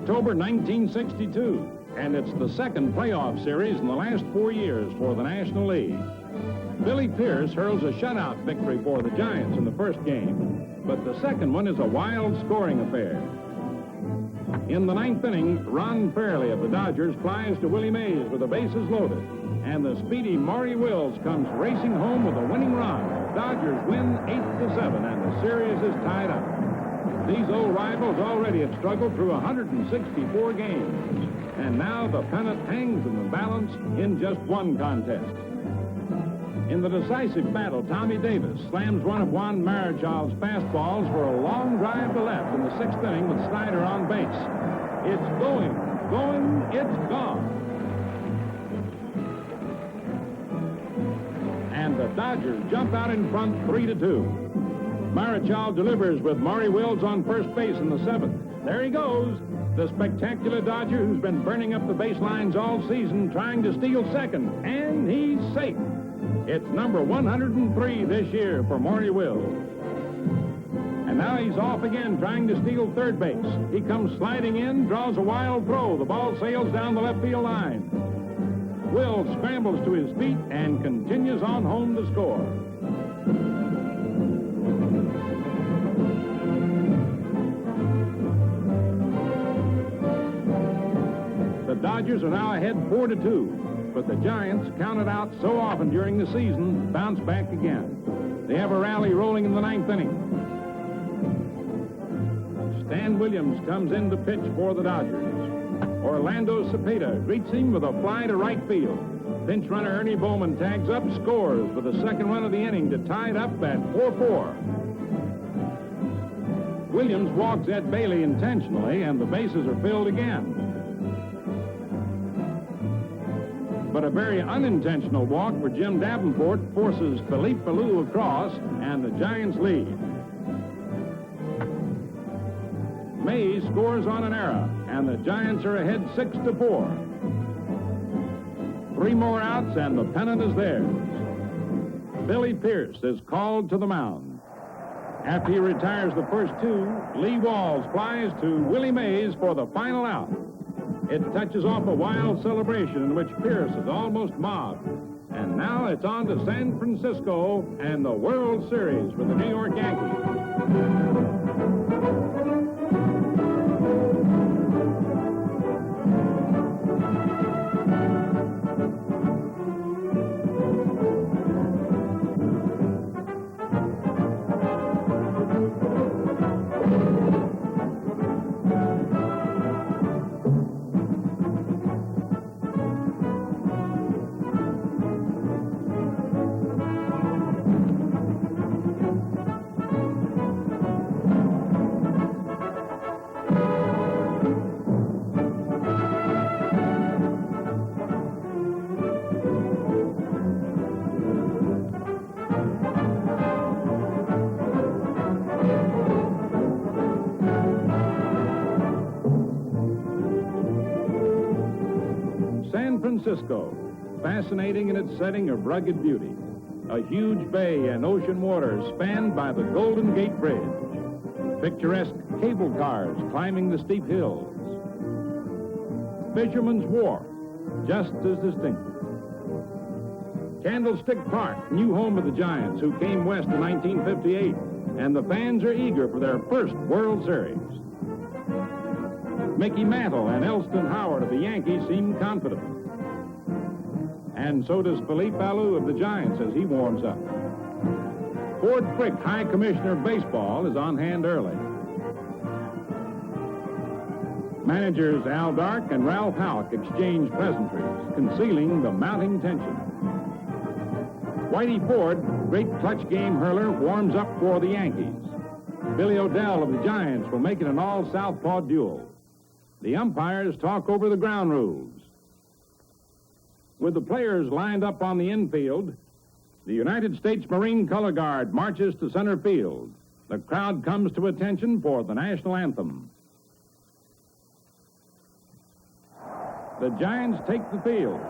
October 1962, and it's the second playoff series in the last 4 years for the National League. Billy Pierce hurls a shutout victory for the Giants in the first game, but the second one is a wild scoring affair. In the ninth inning, Ron Fairley of the Dodgers flies to Willie Mays with the bases loaded, and the speedy Maury Wills comes racing home with a winning run. Dodgers win 8-7, and the series is tied up. These old rivals already have struggled through 164 games, and now the pennant hangs in the balance in just one contest. In the decisive battle, Tommy Davis slams one of Juan Marichal's fastballs for a long drive to left in the sixth inning with Snyder on base. It's going, it's gone. And the Dodgers jump out in front 3-2. Marichal delivers with Maury Wills on first base in the seventh. There he goes, the spectacular Dodger who's been burning up the baselines all season trying to steal second, and he's safe. It's number 103 this year for Maury Wills. And now he's off again trying to steal third base. He comes sliding in, draws a wild throw. The ball sails down the left field line. Wills scrambles to his feet and continues on home to score. The Dodgers are now ahead 4-2. But the Giants, counted out so often during the season, bounce back again. They have a rally rolling in the ninth inning. Stan Williams comes in to pitch for the Dodgers. Orlando Cepeda greets him with a fly to right field. Pinch runner Ernie Bowman tags up, scores for the second run of the inning to tie it up at 4-4. Williams walks Ed Bailey intentionally, and the bases are filled again. But a very unintentional walk for Jim Davenport forces Philippe Ballou across, and the Giants lead. Mays scores on an error, and the Giants are ahead 6-4. 3 more outs, and the pennant is theirs. Billy Pierce is called to the mound. After he retires the first 2, Lee Walls flies to Willie Mays for the final out. It touches off a wild celebration in which Pierce is almost mobbed. And now it's on to San Francisco and the World Series for the New York Yankees. San Francisco, fascinating in its setting of rugged beauty. A huge bay and ocean waters spanned by the Golden Gate Bridge. Picturesque cable cars climbing the steep hills. Fisherman's Wharf, just as distinctive. Candlestick Park, new home of the Giants, who came west in 1958, and the fans are eager for their first World Series. Mickey Mantle and Elston Howard of the Yankees seem confident. And so does Philippe Ballou of the Giants as he warms up. Ford Frick, High Commissioner of Baseball, is on hand early. Managers Al Dark and Ralph Houck exchange pleasantries, concealing the mounting tension. Whitey Ford, great clutch game hurler, warms up for the Yankees. Billy O'Dell of the Giants will make it an all-southpaw duel. The umpires talk over the ground rules. With the players lined up on the infield, the United States Marine Color Guard marches to center field. The crowd comes to attention for the national anthem. The Giants take the field.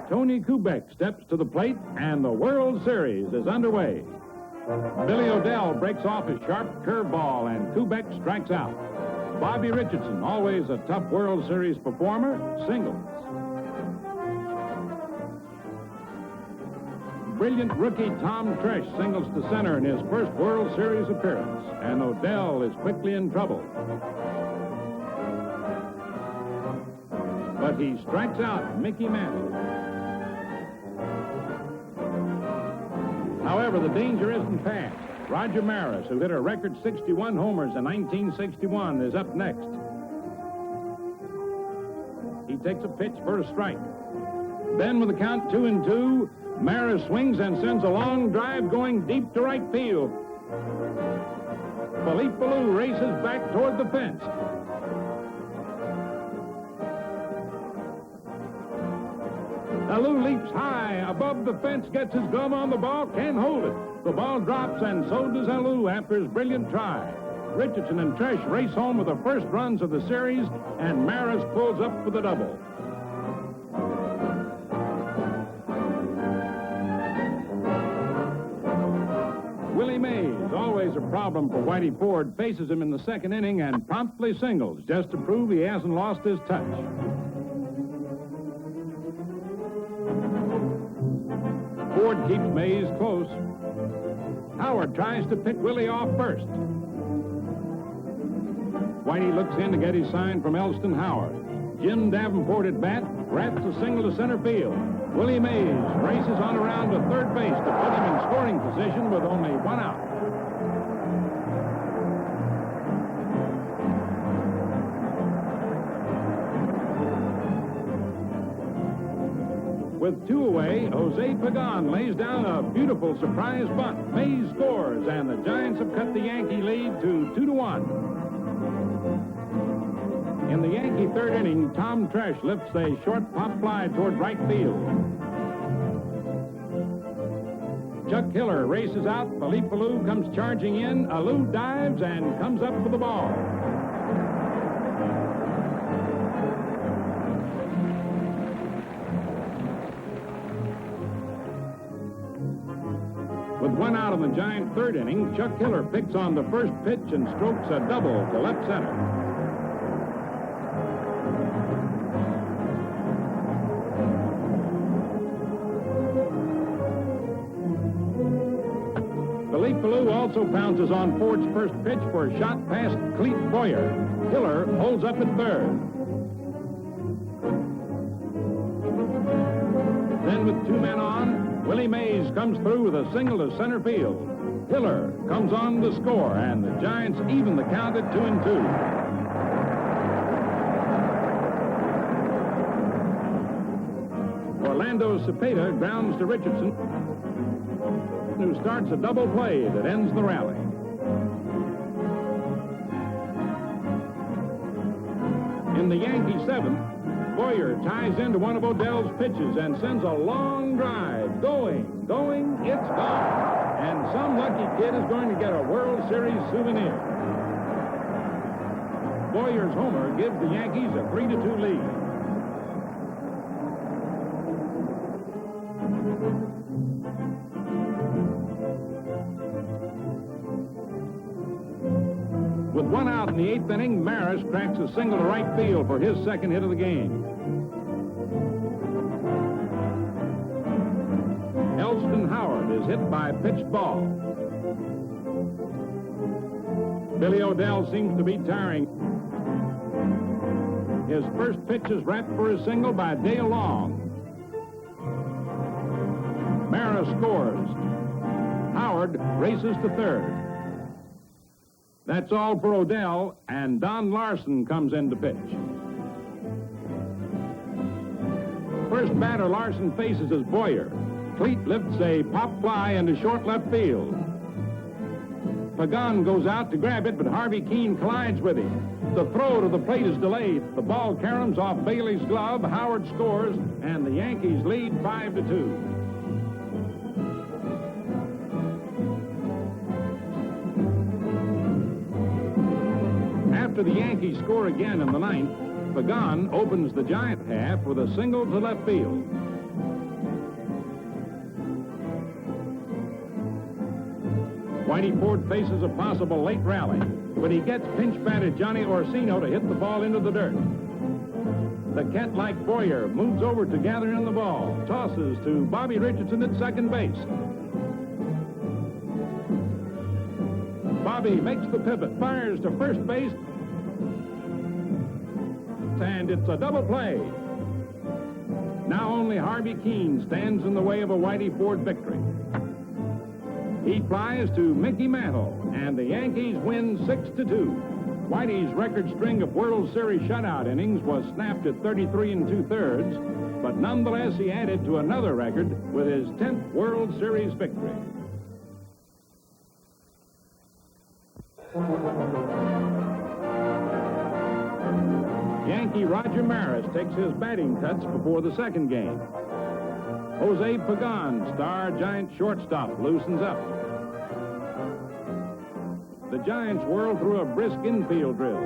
Tony Kubek steps to the plate, and the World Series is underway. Billy O'Dell breaks off a sharp curveball, and Kubek strikes out. Bobby Richardson, always a tough World Series performer, singles. Brilliant rookie Tom Tresh singles to center in his first World Series appearance, and Odell is quickly in trouble. But he strikes out Mickey Mantle. However, the danger isn't past. Roger Maris, who hit a record 61 homers in 1961, is up next. He takes a pitch for a strike. Then with the count 2-2, Maris swings and sends a long drive going deep to right field. Philippe Ballou races back toward the fence. Ballou leaps high above the fence, gets his glove on the ball, can't hold it. The ball drops, and so does Ballou after his brilliant try. Richardson and Tresh race home with the first runs of the series, and Maris pulls up for the double. Willie Mays, always a problem for Whitey Ford, faces him in the second inning and promptly singles, just to prove he hasn't lost his touch. Ford keeps Mays close. Howard tries to pick Willie off first. Whitey looks in to get his sign from Elston Howard. Jim Davenport at bat, raps a single to center field. Willie Mays races on around to third base to put him in scoring position with only one out. With two away, Jose Pagan lays down a beautiful surprise bunt. Mays scores, and the Giants have cut the Yankee lead to 2-1. In the Yankee third inning, Tom Tresh lifts a short pop fly toward right field. Chuck Hiller races out. Philippe Ballou comes charging in. Ballou dives and comes up for the ball. With one out in the Giant third inning, Chuck Hiller picks on the first pitch and strokes a double to left center. Philippe Ballou also pounces on Ford's first pitch for a shot past Clete Boyer. Hiller holds up at third. Then with two men on, Willie Mays comes through with a single to center field. Hiller comes on to score, and the Giants even the count at 2-2. Orlando Cepeda grounds to Richardson, who starts a double play that ends the rally. In the Yankee seventh, Boyer ties into one of Odell's pitches and sends a long drive. Going, it's gone. And some lucky kid is going to get a World Series souvenir. Boyer's homer gives the Yankees a 3-2 lead. With one out in the eighth inning, Maris cracks a single to right field for his second hit of the game. Elston Howard is hit by a pitched ball. Billy Odell seems to be tiring. His first pitch is wrapped for a single by Dale Long. Maris scores. Howard races to third. That's all for Odell, and Don Larson comes in to pitch. First batter Larson faces is Boyer. Clete lifts a pop fly into short left field. Pagan goes out to grab it, but Harvey Keene collides with him. The throw to the plate is delayed. The ball caroms off Bailey's glove. Howard scores, and the Yankees lead 5-2. After the Yankees score again in the ninth, Pagan opens the Giant half with a single to left field. Whitey Ford faces a possible late rally, but he gets pinch-batted Johnny Orsino to hit the ball into the dirt. The Kent-like Boyer moves over to gather in the ball, tosses to Bobby Richardson at second base. Bobby makes the pivot, fires to first base, and it's a double play. Now only Harvey Keene stands in the way of a Whitey Ford victory. He flies to Mickey Mantle, and the Yankees win 6-2. Whitey's record string of World Series shutout innings was snapped at 33 2/3, but nonetheless he added to another record with his 10th World Series victory. Yankee Roger Maris takes his batting cuts before the second game. Jose Pagan, star Giant shortstop, loosens up. The Giants whirl through a brisk infield drill.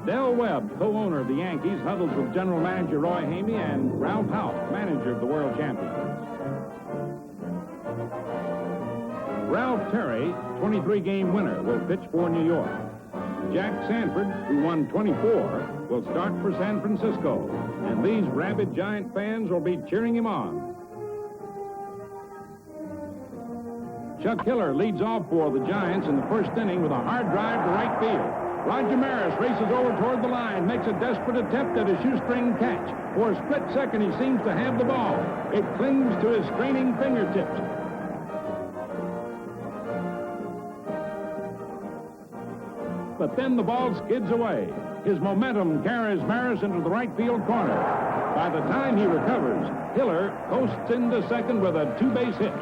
Del Webb, co-owner of the Yankees, huddles with General Manager Roy Hamey and Ralph Houk, manager of the World Champions. Ralph Terry, 23-game winner, will pitch for New York. Jack Sanford, who won 24, will start for San Francisco, and these rabid Giant fans will be cheering him on. Chuck Hiller leads off for the Giants in the first inning with a hard drive to right field. Roger Maris races over toward the line, makes a desperate attempt at a shoestring catch. For a split second, he seems to have the ball. It clings to his straining fingertips. But then the ball skids away. His momentum carries Maris into the right field corner. By the time he recovers, Hiller coasts into second with a two-base hit.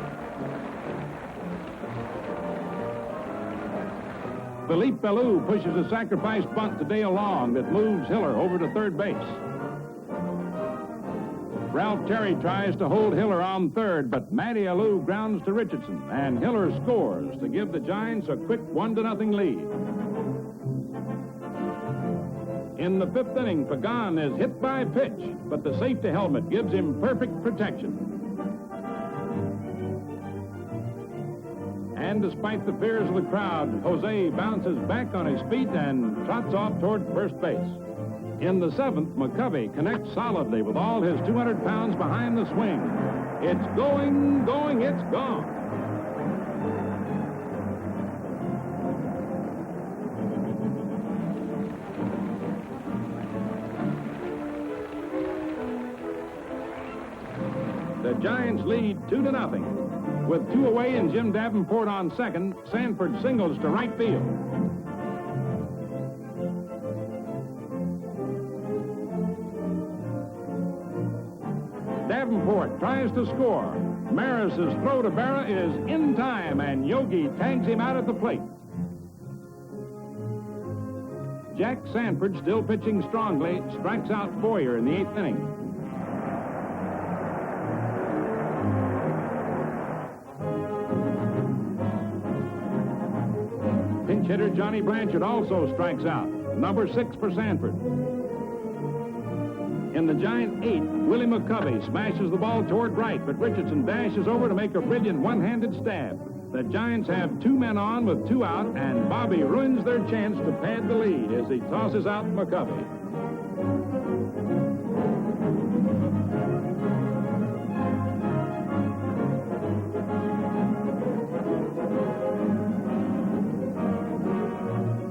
Philippe Bellou pushes a sacrifice bunt to Dale Long that moves Hiller over to third base. Ralph Terry tries to hold Hiller on third, but Matty Alou grounds to Richardson, and Hiller scores to give the Giants a quick 1-0 lead. In the fifth inning, Pagan is hit by a pitch, but the safety helmet gives him perfect protection. And despite the fears of the crowd, Jose bounces back on his feet and trots off toward first base. In the seventh, McCovey connects solidly with all his 200 pounds behind the swing. It's going, it's gone. The Giants lead 2-0. With two away and Jim Davenport on second, Sanford singles to right field. Davenport tries to score. Maris's throw to Berra is in time, and Yogi tags him out at the plate. Jack Sanford, still pitching strongly, strikes out Boyer in the eighth inning. Pinch hitter Johnny Blanchard also strikes out, number 6 for Sanford. In the Giant eighth, Willie McCovey smashes the ball toward right, but Richardson dashes over to make a brilliant one-handed stab. The Giants have 2 men on with 2 out, and Bobby ruins their chance to pad the lead as he tosses out McCovey.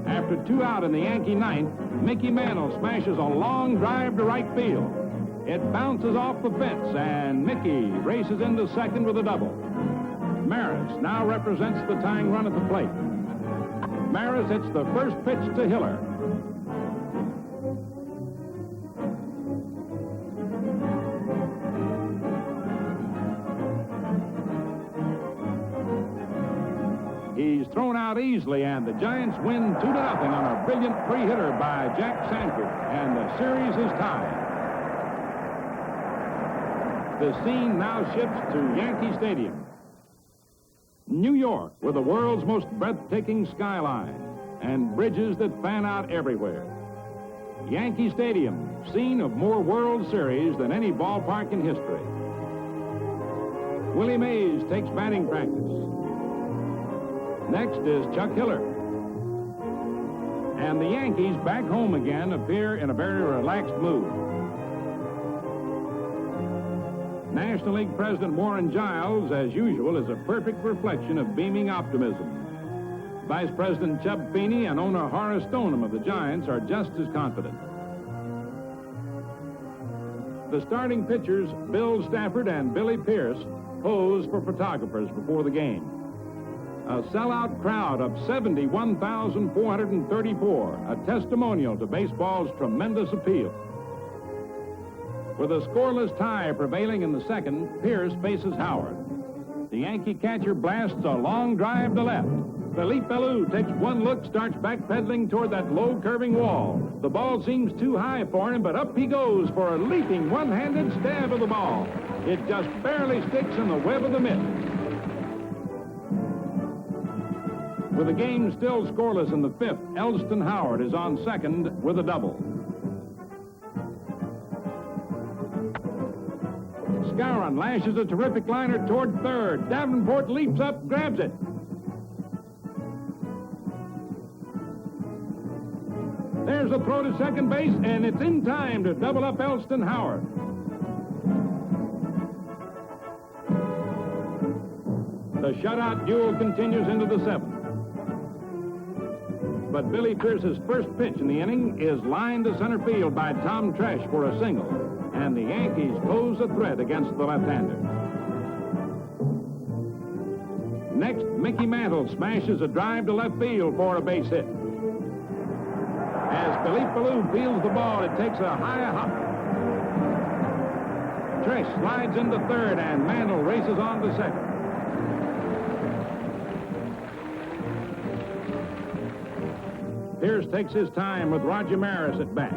After 2 out in the Yankee ninth, Mickey Mantle smashes a long drive to right field. It bounces off the fence, and Mickey races into second with a double. Maris now represents the tying run at the plate. Maris hits the first pitch to Hiller. He's thrown out easily, and the Giants win 2-0 on a brilliant three-hitter by Jack Sanford, and the series is tied. The scene now shifts to Yankee Stadium. New York, with the world's most breathtaking skyline and bridges that fan out everywhere. Yankee Stadium, scene of more World Series than any ballpark in history. Willie Mays takes batting practice. Next is Chuck Hiller. And the Yankees, back home again, appear in a very relaxed mood. National League President Warren Giles, as usual, is a perfect reflection of beaming optimism. Vice President Chub Feeney and owner Horace Stoneham of the Giants are just as confident. The starting pitchers, Bill Stafford and Billy Pierce, pose for photographers before the game. A sellout crowd of 71,434, a testimonial to baseball's tremendous appeal. With a scoreless tie prevailing in the second, Pierce faces Howard. The Yankee catcher blasts a long drive to left. Philippe Bellou takes one look, starts backpedaling toward that low curving wall. The ball seems too high for him, but up he goes for a leaping one-handed stab of the ball. It just barely sticks in the web of the mitt. With the game still scoreless in the fifth, Elston Howard is on second with a double. Skowron lashes a terrific liner toward third. Davenport leaps up, grabs it. There's a throw to second base, and it's in time to double up Elston Howard. The shutout duel continues into the seventh. But Billy Pierce's first pitch in the inning is lined to center field by Tom Tresh for a single, and the Yankees pose a threat against the left-hander. Next, Mickey Mantle smashes a drive to left field for a base hit. As Philippe Bellou fields the ball, it takes a high hop. Tresh slides into third, and Mantle races on to second. Pierce takes his time with Roger Maris at bat.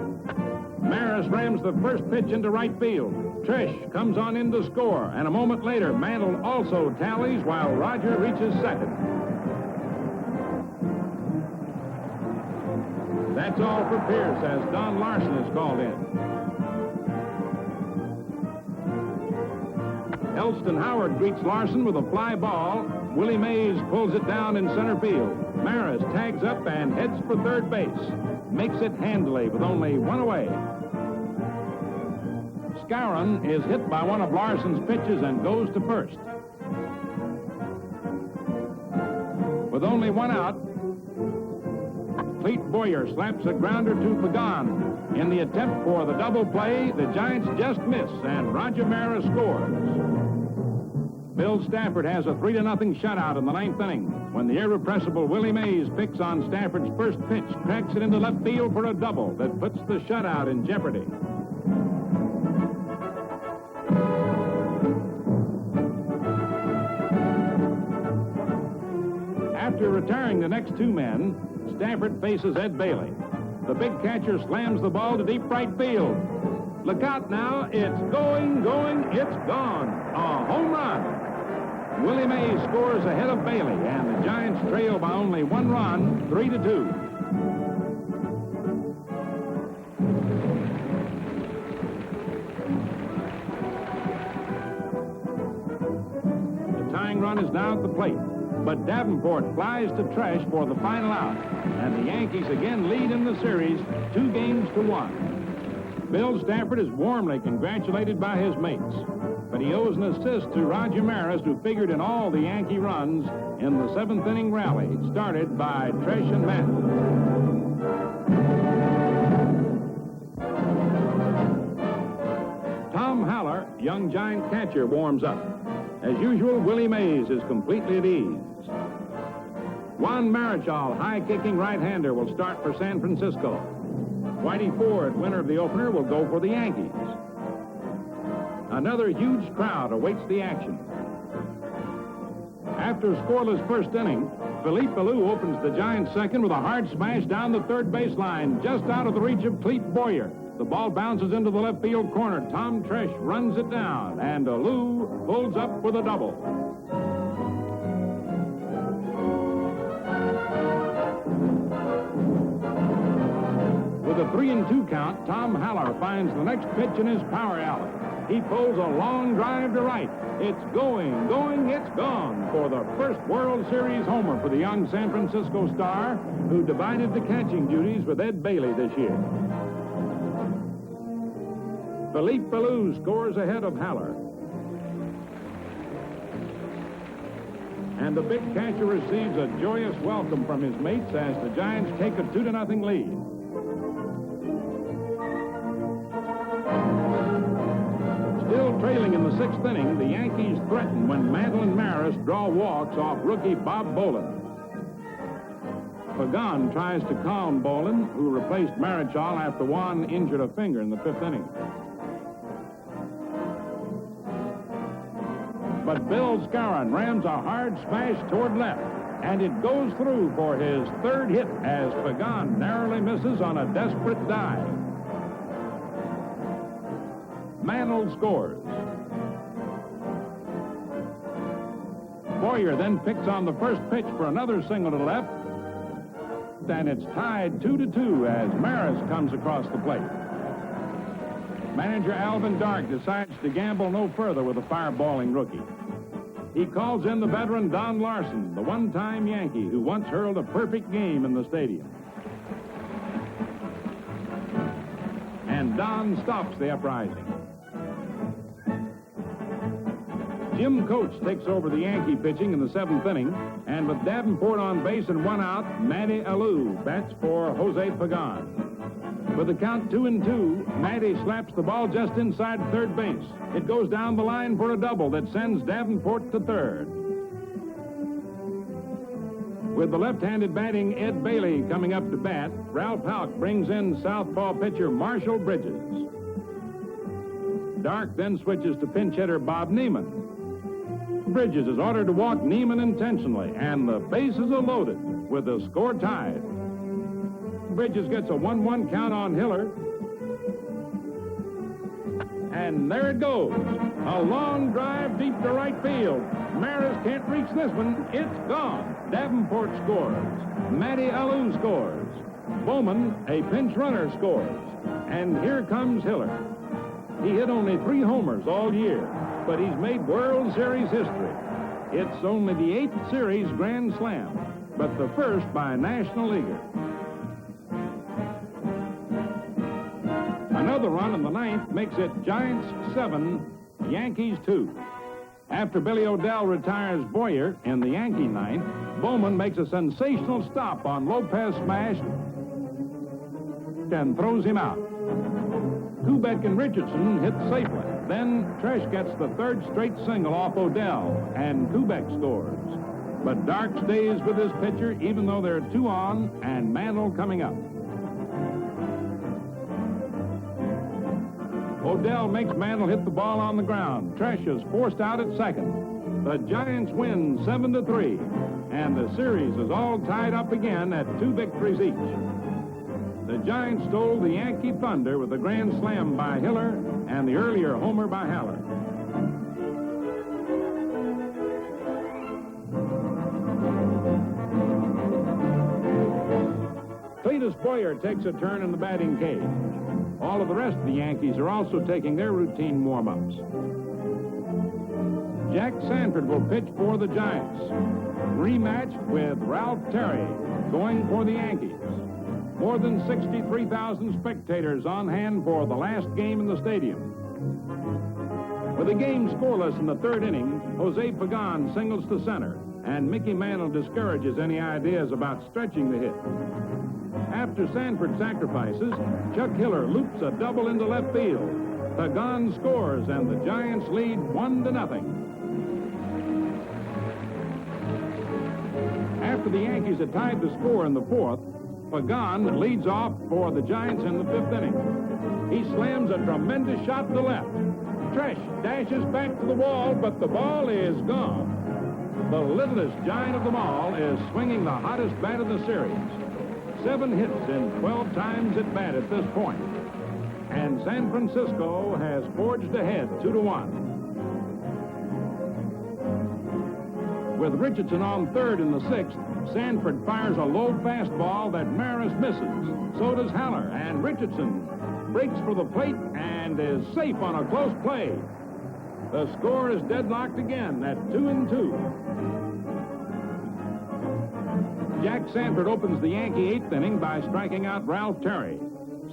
Maris rams the first pitch into right field. Tresh comes on in to score, and a moment later, Mantle also tallies while Roger reaches second. That's all for Pierce as Don Larson is called in. Elston Howard greets Larson with a fly ball. Willie Mays pulls it down in center field. Maris tags up and heads for third base. Makes it handily with only one away. Skowron is hit by one of Larson's pitches and goes to first. With only one out, Clete Boyer slaps a grounder to Pagan. In the attempt for the double play, the Giants just miss, and Roger Maris scores. Bill Stafford has a 3-0 shutout in the ninth inning when the irrepressible Willie Mays picks on Stafford's first pitch, cracks it into left field for a double that puts the shutout in jeopardy. After retiring the next two men, Stafford faces Ed Bailey. The big catcher slams the ball to deep right field. Look out now, it's going, it's gone. A home run. Willie Mays scores ahead of Bailey, and the Giants trail by only one run, 3-2. The tying run is now at the plate, but Davenport flies to Tresh for the final out, and the Yankees again lead in the series 2-1. Bill Stafford is warmly congratulated by his mates, but he owes an assist to Roger Maris, who figured in all the Yankee runs in the seventh inning rally, started by Tresh and Mantle. Tom Haller, young Giant catcher, warms up. As usual, Willie Mays is completely at ease. Juan Marichal, high-kicking right-hander, will start for San Francisco. Whitey Ford, winner of the opener, will go for the Yankees. Another huge crowd awaits the action. After a scoreless first inning, Philippe Bellou opens the Giants' second with a hard smash down the third baseline, just out of the reach of Clete Boyer. The ball bounces into the left field corner. Tom Tresh runs it down, and Bellou pulls up with a double. With With a 3-2 count, Tom Haller finds the next pitch in his power alley. He pulls a long drive to right. It's going, it's gone for the first World Series homer for the young San Francisco star, who divided the catching duties with Ed Bailey this year. Philippe Ballou scores ahead of Haller. And the big catcher receives a joyous welcome from his mates as the Giants take a 2-0 lead. Still trailing in the 6th inning, the Yankees threaten when Mantle and Maris draw walks off rookie Bob Bolin. Pagan tries to calm Bolin, who replaced Marichal after Juan injured a finger in the 5th inning. But Bill Skowron rams a hard smash toward left, and it goes through for his 3rd hit as Pagan narrowly misses on a desperate dive. Mantle scores. Boyer then picks on the first pitch for another single to left, and it's tied 2-2 as Maris comes across the plate. Manager Alvin Dark decides to gamble no further with a fireballing rookie. He calls in the veteran Don Larson, the one-time Yankee who once hurled a perfect game in the stadium. And Don stops the uprising. Jim Coates takes over the Yankee pitching in the 7th inning, and with Davenport on base and 1 out, Matty Alou bats for Jose Pagan. With the count 2-2, Matty slaps the ball just inside third base. It goes down the line for a double that sends Davenport to third. With the left-handed batting Ed Bailey coming up to bat, Ralph Houck brings in southpaw pitcher Marshall Bridges. Dark then switches to pinch hitter Bob Neiman. Bridges is ordered to walk Neiman intentionally, and the bases are loaded with the score tied. Bridges gets a 1-1 count on Hiller. And there it goes. A long drive deep to right field. Maris can't reach this one. It's gone. Davenport scores. Matty Alou scores. Bowman, a pinch runner, scores. And here comes Hiller. He hit only 3 homers all year, but he's made World Series history. It's only the 8th series Grand Slam, but the first by a National Leaguer. Another run in the 9th makes it Giants 7, Yankees 2. After Billy O'Dell retires Boyer in the Yankee 9th, Bowman makes a sensational stop on Lopez smash and throws him out. Kubek and Richardson hit safely. Then Tresh gets the 3rd straight single off O'Dell, and Kubek scores. But Dark stays with his pitcher even though there are 2 on and Mantle coming up. O'Dell makes Mantle hit the ball on the ground. Tresh is forced out at second. The Giants win 7-3, and the series is all tied up again at 2 victories each. The Giants stole the Yankee thunder with a grand slam by Hiller and the earlier homer by Haller. Cletus Boyer takes a turn in the batting cage. All of the rest of the Yankees are also taking their routine warm-ups. Jack Sanford will pitch for the Giants. Rematch with Ralph Terry going for the Yankees. More than 63,000 spectators on hand for the last game in the stadium. With the game scoreless in the 3rd inning, Jose Pagan singles to center, and Mickey Mantle discourages any ideas about stretching the hit. After Sanford sacrifices, Chuck Hiller loops a double into left field. Pagan scores, and the Giants lead 1-0. After the Yankees had tied the score in the 4th, Pagan leads off for the Giants in the 5th inning. He slams a tremendous shot to left. Tresh dashes back to the wall, but the ball is gone. The littlest giant of them all is swinging the hottest bat of the series. 7 hits in 12 times at bat at this point. And San Francisco has forged ahead 2-1. With Richardson on third in the sixth, Sanford fires a low fastball that Maris misses. So does Haller, and Richardson breaks for the plate and is safe on a close play. The score is deadlocked again at 2-2. Jack Sanford opens the Yankee eighth inning by striking out Ralph Terry.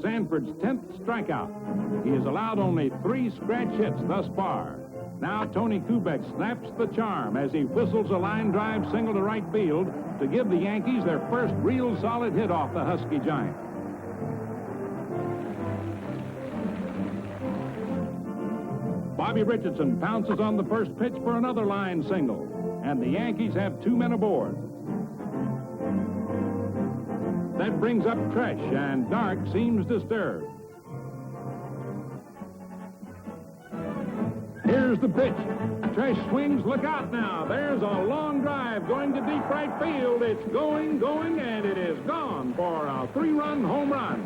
Sanford's 10th strikeout. He has allowed only 3 scratch hits thus far. Now Tony Kubek snaps the charm as he whistles a line drive single to right field to give the Yankees their first real solid hit off the Husky Giant. Bobby Richardson pounces on the first pitch for another line single, and the Yankees have 2 men aboard. That brings up Tresh, and Dark seems disturbed. Here's the pitch. Tresh swings. Look out now. There's a long drive going to deep right field. It's going, and it is gone for a 3-run home run.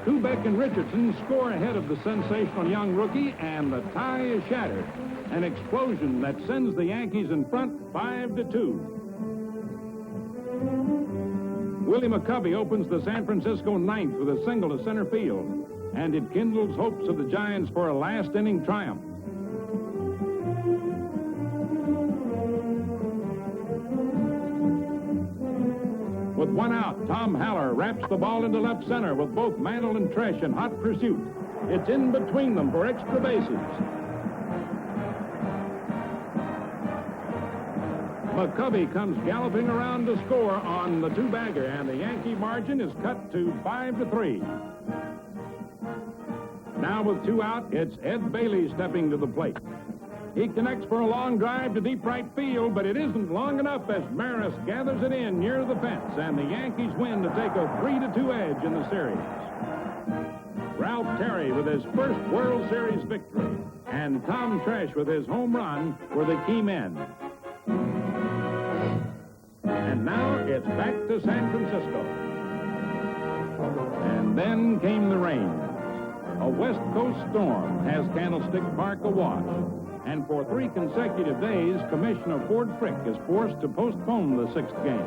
Kubek and Richardson score ahead of the sensational young rookie, and the tie is shattered. An explosion that sends the Yankees in front 5-2. Willie McCovey opens the San Francisco ninth with a single to center field, and it kindles hopes of the Giants for a last-inning triumph. With 1 out, Tom Haller wraps the ball into left center with both Mantle and Tresh in hot pursuit. It's in between them for extra bases. McCovey comes galloping around to score on the 2-bagger, and the Yankee margin is cut to 5-3. Now with 2 out, it's Ed Bailey stepping to the plate. He connects for a long drive to deep right field, but it isn't long enough as Maris gathers it in near the fence, and the Yankees win to take a 3-2 edge in the series. Ralph Terry with his first World Series victory, and Tom Tresh with his home run were the key men. And now it's back to San Francisco. And then came the rain. A West Coast storm has Candlestick Park awash. And for 3 consecutive days, Commissioner Ford Frick is forced to postpone the 6th game.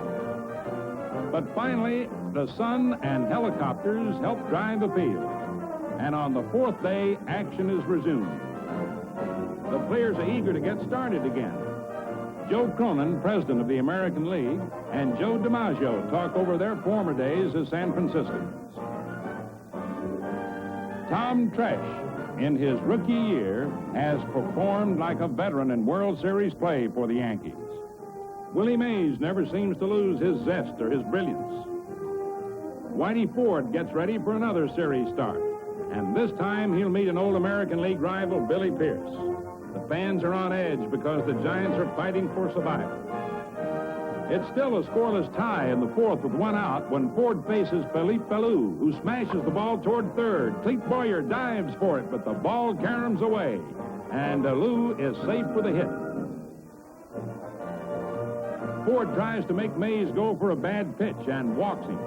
But finally, the sun and helicopters help dry the field. And on the 4th day, action is resumed. The players are eager to get started again. Joe Cronin, president of the American League, and Joe DiMaggio talk over their former days as San Franciscans. Tom Tresh, in his rookie year, has performed like a veteran in World Series play for the Yankees. Willie Mays never seems to lose his zest or his brilliance. Whitey Ford gets ready for another series start, and this time he'll meet an old American League rival, Billy Pierce. The fans are on edge because the Giants are fighting for survival. It's still a scoreless tie in the 4th with 1 out when Ford faces Philippe Ballou, who smashes the ball toward third. Clete Boyer dives for it, but the ball caroms away, and Ballou is safe with a hit. Ford tries to make Mays go for a bad pitch and walks him.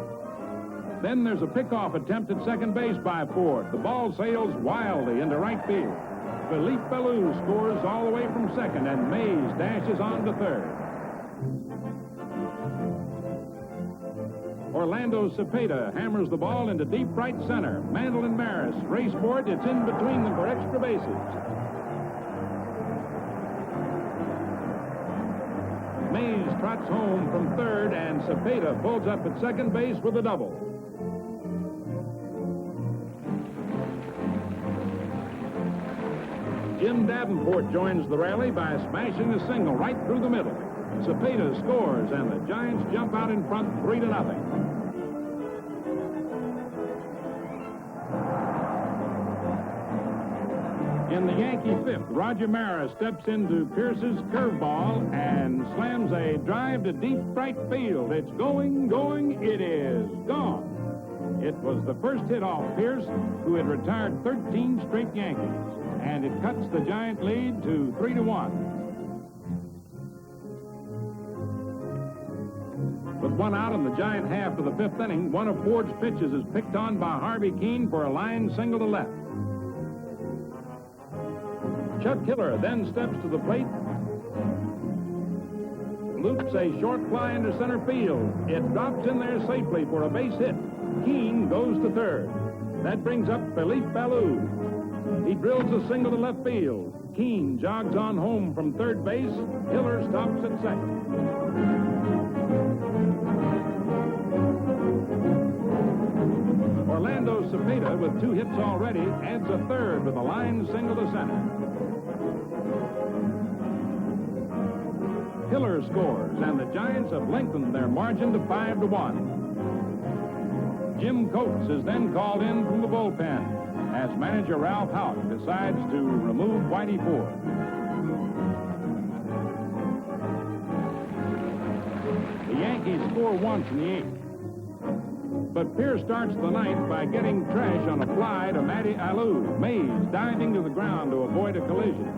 Then there's a pickoff attempt at second base by Ford. The ball sails wildly into right field. Philippe Ballou scores all the way from second, and Mays dashes on to third. Orlando Cepeda hammers the ball into deep right center. Mantle and Maris race for it. It's in between them for extra bases. Mays trots home from third, and Cepeda pulls up at second base with a double. Jim Davenport joins the rally by smashing a single right through the middle. Cepeda scores, and the Giants jump out in front 3-0. In the Yankee 5th, Roger Maris steps into Pierce's curveball and slams a drive to deep right field. It's going, it is gone. It was the first hit off Pierce, who had retired 13 straight Yankees, and it cuts the Giant lead to 3-1. With 1 out in the Giant half of the 5th inning, one of Ford's pitches is picked on by Harvey Keene for a line single to left. Chuck Hiller then steps to the plate loops a short fly into center field. It drops in there safely for a base hit. Keene goes to third. That brings up Philippe Ballou. He drills a single to left field. Keene jogs on home from third base. Hiller stops at second. Orlando Cepeda, with 2 hits already, adds a third with a line single to center. Hiller scores, and the Giants have lengthened their margin to 5-1. Jim Coates is then called in from the bullpen as manager Ralph Houck decides to remove Whitey Ford. The Yankees score once in the 8th. But Pierce starts the 9th by getting trash on a fly to Matty Alou. Mays diving to the ground to avoid a collision.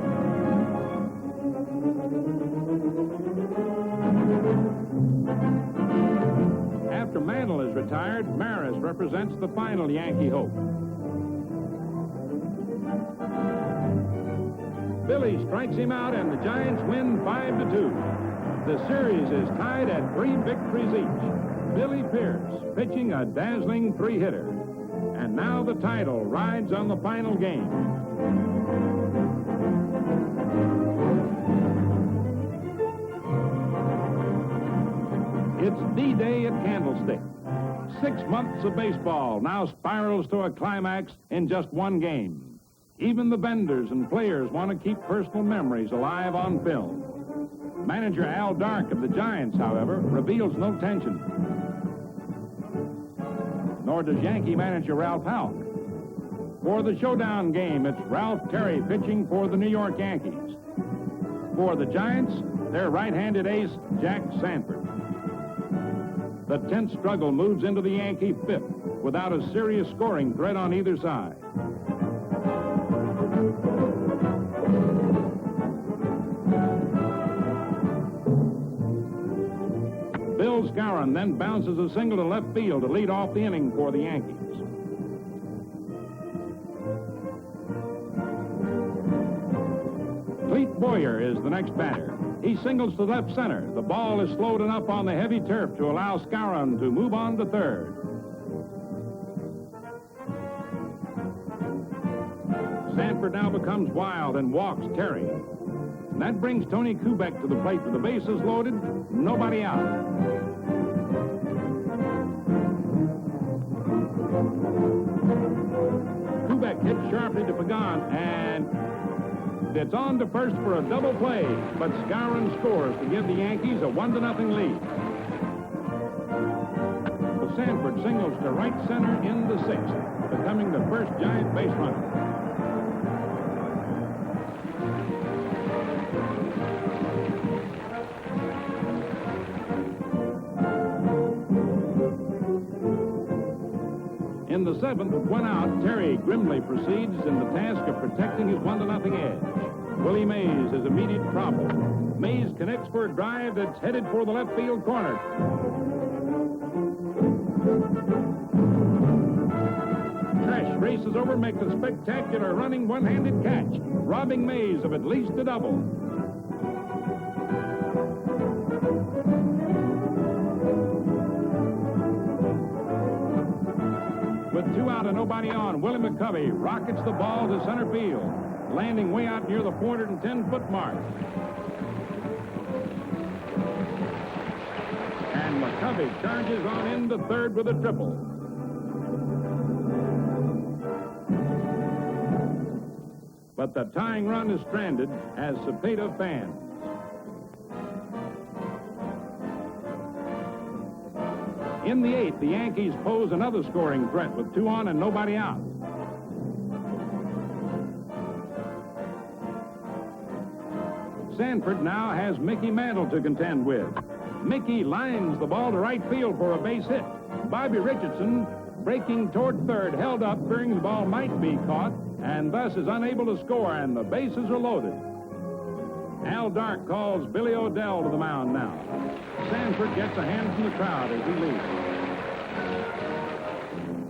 After Mantle is retired, Maris represents the final Yankee hope. Billy strikes him out, and the Giants win 5-2. The series is tied at 3 victories each. Billy Pierce pitching a dazzling 3-hitter. And now the title rides on the final game. It's D-Day at Candlestick. 6 months of baseball now spirals to a climax in just one game. Even the vendors and players want to keep personal memories alive on film. Manager Al Dark of the Giants, however, reveals no tension. Nor does Yankee manager Ralph Houck. For the showdown game, it's Ralph Terry pitching for the New York Yankees. For the Giants, their right-handed ace, Jack Sanford. The tense struggle moves into the Yankee 5th without a serious scoring threat on either side. Bill Skowron then bounces a single to left field to lead off the inning for the Yankees. Clete Boyer is the next batter. He singles to left center. The ball is slowed enough on the heavy turf to allow Skowron to move on to third. Sanford now becomes wild and walks Terry. And that brings Tony Kubek to the plate with the bases loaded, nobody out. Kubek hits sharply to Pagan, and it's on to first for a double play, but Skowron scores to give the Yankees a 1-0 lead. But Sanford singles to right center in the 6th, becoming the first Giant base runner. In the 7th, with 1 out, Terry grimly proceeds in the task of protecting his 1-0 edge. Willie Mays is immediate problem. Mays connects for a drive that's headed for the left field corner. Trash races over, makes a spectacular running one-handed catch, robbing Mays of at least a double. With 2 out and nobody on, Willie McCovey rockets the ball to center field, landing way out near the 410-foot mark. And McCovey charges on into third with a triple. But the tying run is stranded as Cepeda fans. In the 8th, the Yankees pose another scoring threat with 2 on and nobody out. Sanford now has Mickey Mantle to contend with. Mickey lines the ball to right field for a base hit. Bobby Richardson, breaking toward third, held up, fearing the ball might be caught, and thus is unable to score, and the bases are loaded. Al Dark calls Billy O'Dell to the mound now. Sanford gets a hand from the crowd as he leaves.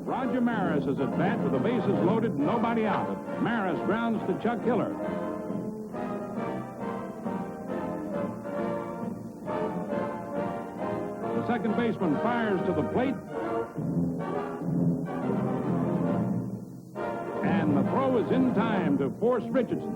Roger Maris is at bat with the bases loaded and nobody out. Maris grounds to Chuck Hiller. second baseman fires to the plate. And the throw is in time to force Richardson.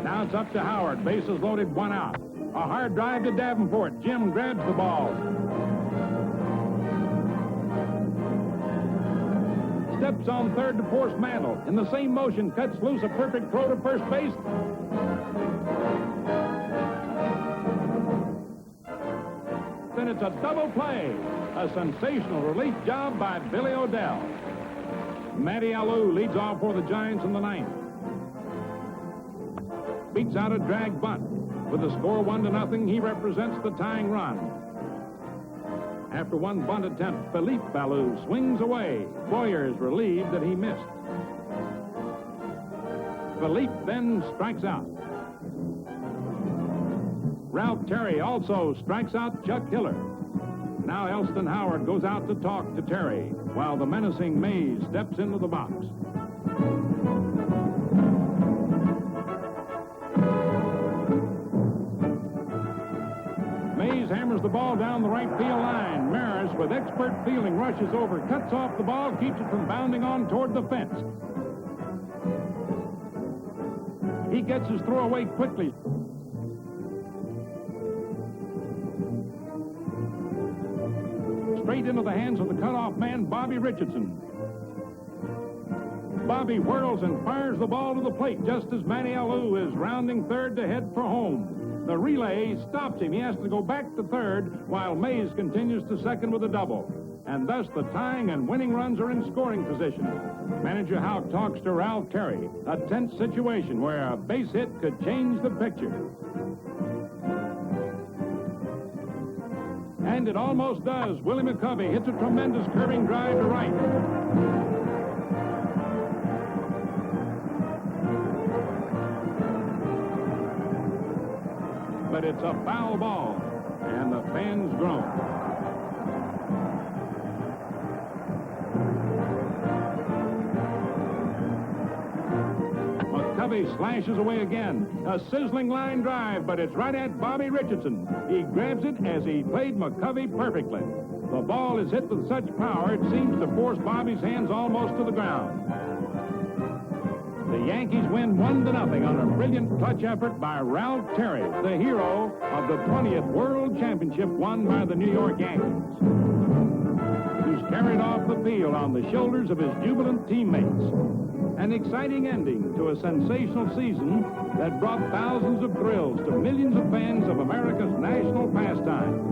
Now it's up to Howard. Bases loaded, one out. A hard drive to Davenport. Jim grabs the ball. Steps on third to force Mantle. In the same motion, cuts loose a perfect throw to first base. Then it's a double play. A sensational relief job by Billy O'Dell. Matty Alou leads off for the Giants in the ninth. Beats out a drag bunt. With the score 1-0, he represents the tying run. After one bunt attempt, Philippe Alou swings away. Boyer is relieved that he missed. Philippe then strikes out. Ralph Terry also strikes out Chuck Hiller. Now Elston Howard goes out to talk to Terry, while the menacing Mays steps into the box. Mays hammers the ball down the right field line. Maris, with expert fielding, rushes over, cuts off the ball, keeps it from bounding on toward the fence. He gets his throw away quickly. Straight into the hands of the cutoff man, Bobby Richardson. Bobby whirls and fires the ball to the plate just as Matty Alou is rounding third to head for home. The relay stops him. He has to go back to third while Mays continues to second with a double. And thus the tying and winning runs are in scoring position. Manager Houck talks to Ralph Terry. A tense situation where a base hit could change the picture. And it almost does. Willie McCovey hits a tremendous curving drive to right. But it's a foul ball, and the fans groan. McCovey slashes away again. A sizzling line drive, but it's right at Bobby Richardson. He grabs it as he played McCovey perfectly. The ball is hit with such power, it seems to force Bobby's hands almost to the ground. The Yankees win 1-0 on a brilliant clutch effort by Ralph Terry, the hero of the 20th World Championship won by the New York Yankees, who's carried off the field on the shoulders of his jubilant teammates. An exciting ending to a sensational season that brought thousands of thrills to millions of fans of America's national pastime.